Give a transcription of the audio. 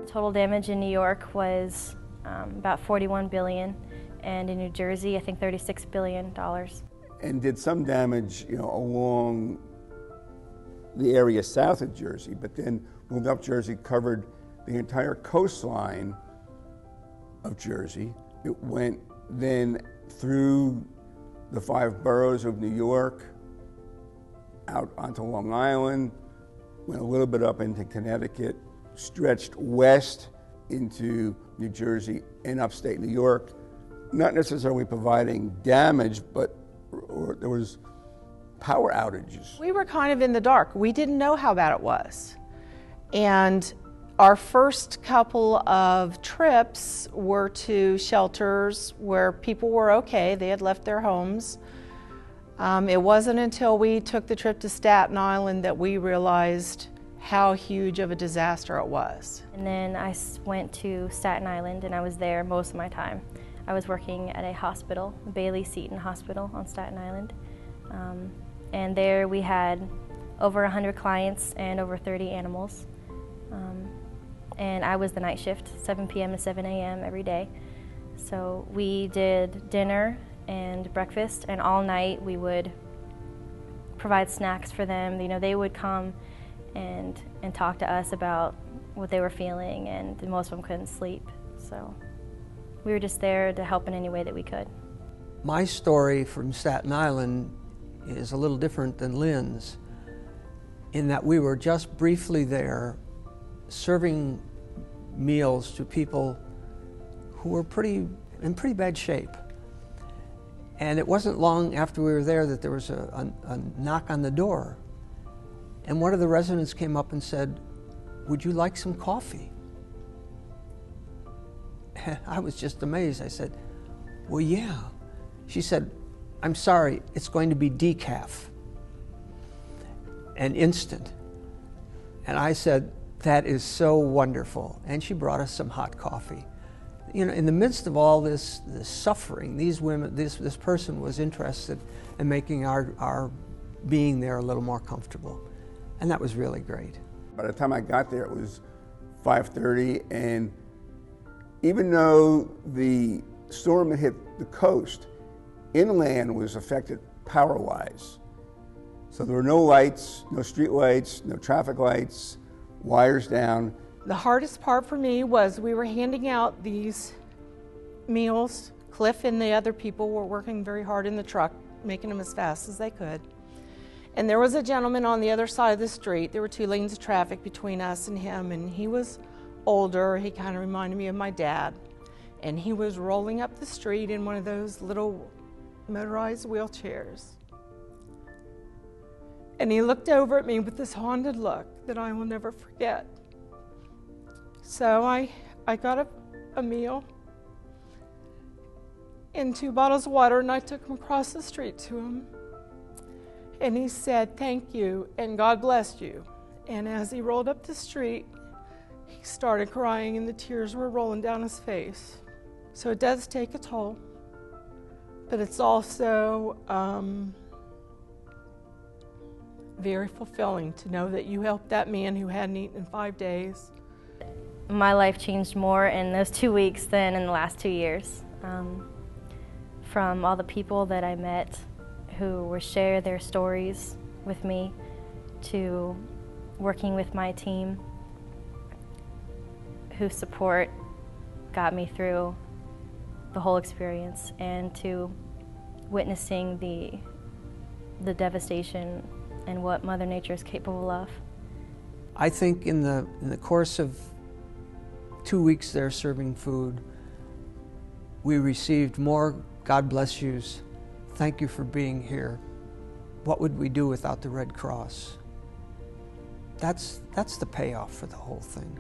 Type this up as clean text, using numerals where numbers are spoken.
Total damage in New York was about $41 billion, and in New Jersey, I think $36 billion. And did some damage, along the area south of Jersey, but then moved up Jersey, covered the entire coastline of Jersey. It went then through the 5 boroughs of New York, out onto Long Island, went a little bit up into Connecticut, stretched west into New Jersey and upstate New York, not necessarily providing damage, but there was power outages. We were kind of in the dark. We didn't know how bad it was. And our first couple of trips were to shelters where people were okay. They had left their homes. It wasn't until we took the trip to Staten Island that we realized how huge of a disaster it was. And then I went to Staten Island, and I was there most of my time. I was working at a hospital, Bailey Seton Hospital on Staten Island. And there we had over 100 clients and over 30 animals. And I was the night shift, 7 p.m. to 7 a.m. every day. So we did dinner and breakfast, and all night we would provide snacks for them. They would come and talk to us about what they were feeling, and most of them couldn't sleep. So we were just there to help in any way that we could. My story from Staten Island is a little different than Lynn's, in that we were just briefly there serving meals to people who were in pretty bad shape. And it wasn't long after we were there that there was a knock on the door. And one of the residents came up and said, "Would you like some coffee?" And I was just amazed. I said, "Well, yeah." She said, "I'm sorry, it's going to be decaf and instant." And I said, "That is so wonderful." And she brought us some hot coffee. In the midst of all this suffering, these women, this person was interested in making our being there a little more comfortable. And that was really great. By the time I got there, it was 5:30, and even though the storm had hit the coast, inland was affected power-wise. So there were no lights, no street lights, no traffic lights, wires down. The hardest part for me was we were handing out these meals. Cliff and the other people were working very hard in the truck, making them as fast as they could. And there was a gentleman on the other side of the street. There were 2 lanes of traffic between us and him, and he was older. He kind of reminded me of my dad. And he was rolling up the street in one of those little motorized wheelchairs. And he looked over at me with this haunted look that I will never forget. So I got a meal and 2 bottles of water, and I took them across the street to him. And he said, "Thank you, and God bless you." And as he rolled up the street, he started crying, and the tears were rolling down his face. So it does take a toll, but it's also very fulfilling to know that you helped that man who hadn't eaten in 5 days. My life changed more in those 2 weeks than in the last 2 years. From all the people that I met who were share their stories with me, to working with my team, whose support got me through the whole experience, and to witnessing the devastation and what Mother Nature is capable of. I think in the course of 2 weeks there serving food, we received more "God bless yous," "Thank you for being here," "What would we do without the Red Cross?" That's the payoff for the whole thing.